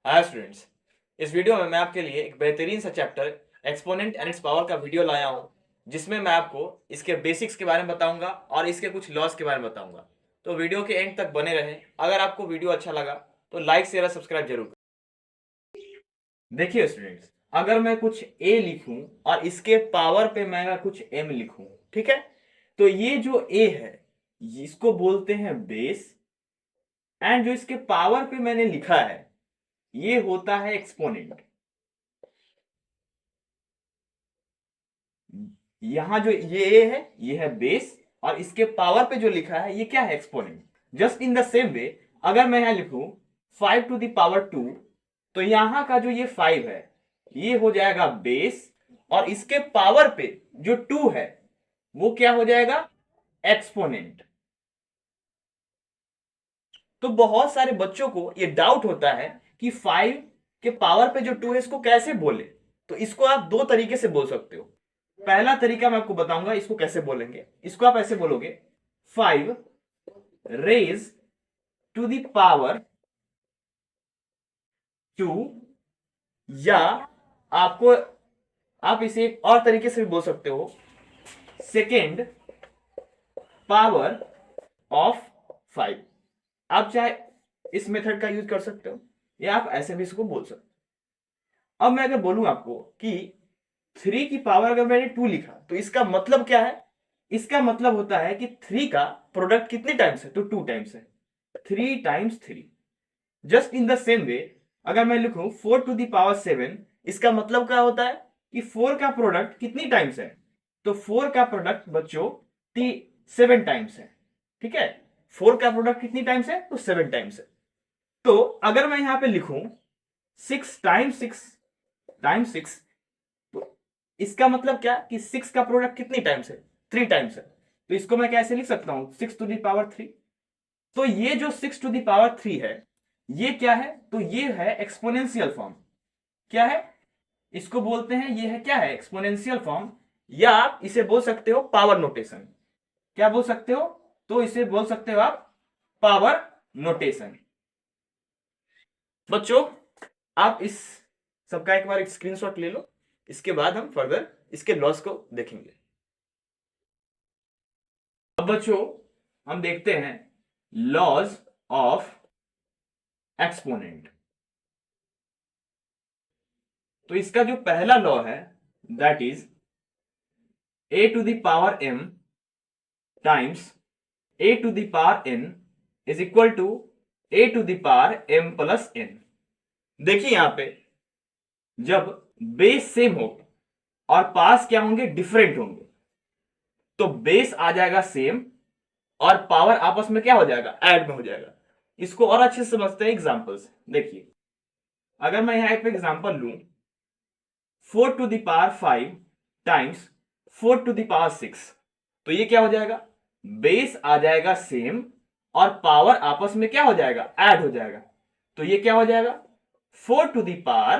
Hi students. इस video में मैं आपके लिए एक बेहतरीन सा chapter exponent and it's power का वीडियो लाया हूं, जिसमें मैं आपको इसके बेसिक्स के बारे में बताऊंगा और इसके कुछ लॉस के बारे में बताऊंगा। तो वीडियो के एंड तक बने रहें। अगर आपको वीडियो अच्छा लगा तो लाइक शेयर और सब्सक्राइब जरूर करें। देखिए स्टूडेंट्स, अगर मैं कुछ ए लिखूं और इसके पावर पे मैं अगर कुछ एम लिखूं, ठीक है, तो ये जो ए है इसको बोलते हैं बेस, एंड जो इसके पावर पे मैंने लिखा है ये होता है एक्सपोनेंट। यहां जो ये ए है ये है बेस, और इसके पावर पे जो लिखा है ये क्या है, exponent. Just in the same way, अगर मैं यहां लिखूं 5 to the power 2, तो यहां का जो ये 5 है ये हो जाएगा बेस, और इसके पावर पे जो 2 है वो क्या हो जाएगा, एक्सपोनेंट। तो बहुत सारे बच्चों को ये डाउट होता है कि 5 के पावर पे जो 2 है इसको कैसे बोले। तो इसको आप दो तरीके से बोल सकते हो। पहला तरीका मैं आपको बताऊंगा इसको कैसे बोलेंगे। इसको आप ऐसे बोलोगे 5 raised to the power 2, या आपको आप इसे एक और तरीके से भी बोल सकते हो, सेकेंड पावर ऑफ 5। आप चाहे इस मेथड का यूज कर सकते हो या आप ऐसे भी इसको बोल सकते हो। अब मैं अगर बोलूं आपको कि 3 की पावर अगर मैंने 2 लिखा तो इसका मतलब क्या है, इसका मतलब होता है कि 3 का प्रोडक्ट कितने टाइम्स है, तो 2 टाइम्स है, 3 × 3। Just in the same way, अगर मैं लिखूं 4 to the power 7, इसका मतलब क्या होता है कि 4 का प्रोडक्ट कितनी टाइम्स है, तो 4 का प्रोडक्ट बच्चों 7 टाइम्स है। ठीक है, 4 का प्रोडक्ट कितनी टाइम्स है, तो 7 टाइम्स है। तो अगर मैं यहां पे लिखूं 6 × 6 तो इसका मतलब क्या कि 6 का प्रोडक्ट कितनी टाइम्स है, 3 टाइम्स है। तो इसको मैं कैसे लिख सकता हूं, 6 to the power 3। तो ये जो 6 to the power 3 है ये क्या है, तो ये है एक्सपोनेंशियल फॉर्म। क्या है, इसको बोलते हैं, ये है क्या है, एक्सपोनेंशियल फॉर्म, या आप इसे बोल सकते हो पावर नोटेशन। क्या बोल सकते हो, तो इसे बोल सकते हो आप पावर नोटेशन। बच्चों, आप इस सबका एक बार स्क्रीनशॉट ले लो, इसके बाद हम फर्दर इसके लॉस को देखेंगे। अब बच्चों हम देखते हैं लॉज ऑफ एक्सपोनेंट। तो इसका जो पहला लॉ है that is a to the power m times a to the power n is equal to a to the power m plus n। देखिए यहां पे जब बेस सेम हो और पास क्या होंगे, डिफरेंट होंगे, तो बेस आ जाएगा सेम और पावर आपस में क्या हो जाएगा, ऐड में हो जाएगा। इसको और अच्छे से समझते हैं एग्जांपल से। देखिए अगर मैं यहां एक एग्जांपल लूं 4 to the power 5 times 4 to the power 6, तो ये क्या हो जाएगा, बेस आ जाएगा सेम और पावर आपस में क्या हो जाएगा, ऐड हो जाएगा। तो ये क्या हो जाएगा, 4 to the power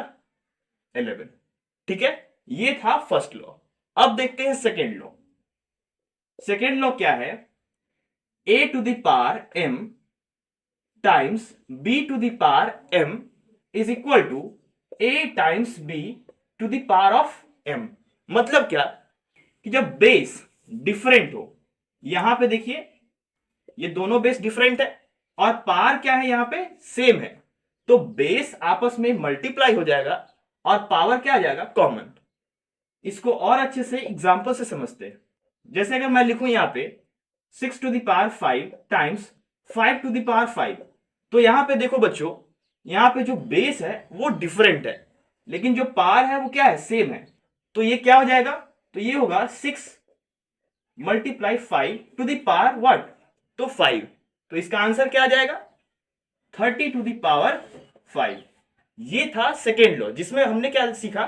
11। ठीक है, ये था फर्स्ट लॉ। अब देखते हैं सेकेंड लॉ। सेकेंड लॉ क्या है, a to the power m times b to the power m is equal to a times b to the power of m। मतलब क्या कि जब बेस डिफरेंट हो, यहां पे देखिए ये दोनों बेस डिफरेंट है और पावर क्या है यहां पे सेम है, तो बेस आपस में मल्टीप्लाई हो जाएगा और पावर क्या आ जाएगा, कॉमन। इसको और अच्छे से एग्जांपल से समझते हैं। जैसे अगर मैं लिखूं यहां पे 6 to the power 5 times 5 to the power 5, तो यहां पे देखो बच्चों, यहां पे जो बेस है वो डिफरेंट है लेकिन जो पावर है वो क्या है, सेम है। तो ये क्या हो जाएगा, तो ये होगा 6 × 5 to the power तो 5। तो इसका आंसर क्या आ जाएगा, 30 to the power 5। ये था सेकेंड लॉ, जिसमें हमने क्या सीखा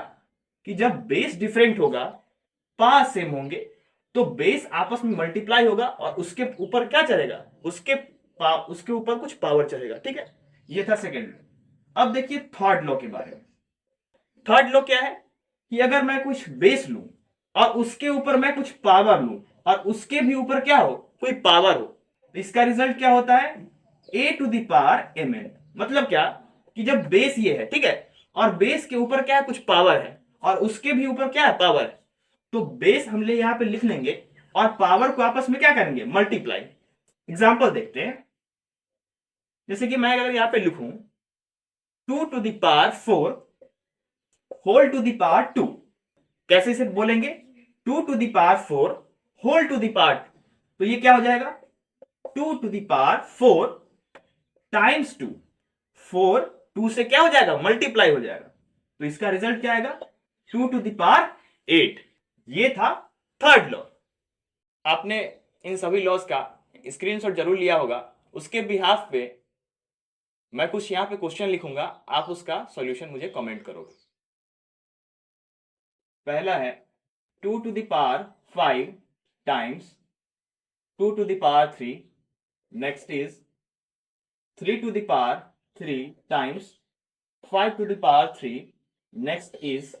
कि जब बेस डिफरेंट होगा, पावर सेम होंगे, तो बेस आपस में मल्टीप्लाई होगा और उसके ऊपर क्या चलेगा, उसके ऊपर कुछ पावर चलेगा। ठीक है, ये था सेकेंड लॉ। अब देखिए थर्ड लॉ के बारे में। थर्ड लॉ क्या है कि अगर मैं कुछ बेस लूं और उसके ऊपर मैं कुछ पावर लूं और उसके भी ऊपर क्या हो, कोई पावर हो, तो इसका रिजल्ट क्या होता है, a to the power mn। मतलब क्या कि जब बेस ये है, ठीक है, और बेस के ऊपर क्या है, कुछ पावर है, और उसके भी ऊपर क्या है, पावर है, तो बेस हम ले यहां पे लिख लेंगे और पावर को आपस में क्या करेंगे, मल्टीप्लाई। एग्जाम्पल देखते हैं, जैसे कि मैं अगर यहां पे लिखूं 2 to the power 4 whole to the power 2, कैसे इसे बोलेंगे, 2 to the power 4 whole to the power 2, तो ये क्या हो जाएगा, 2 to the power 4 टाइम्स 2, 4 2 से क्या हो जाएगा, मल्टीप्लाई हो जाएगा, तो इसका रिजल्ट क्या आएगा, 2 to the power 8। ये था थर्ड लॉ। आपने इन सभी लॉस का स्क्रीनशॉट जरूर लिया होगा। उसके बिहाफ पे मैं कुछ यहां पे क्वेश्चन लिखूंगा, आप उसका सॉल्यूशन मुझे कमेंट करोगे। पहला है 2 to the power 5 times 2 to the power 3, next is 3 to the power 3 times 5 to the power 3, next is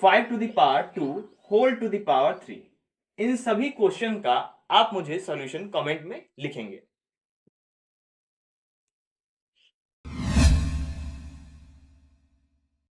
5 to the power 2 whole to the power 3। इन सभी क्वेश्चन का आप मुझे सॉल्यूशन कमेंट में लिखेंगे।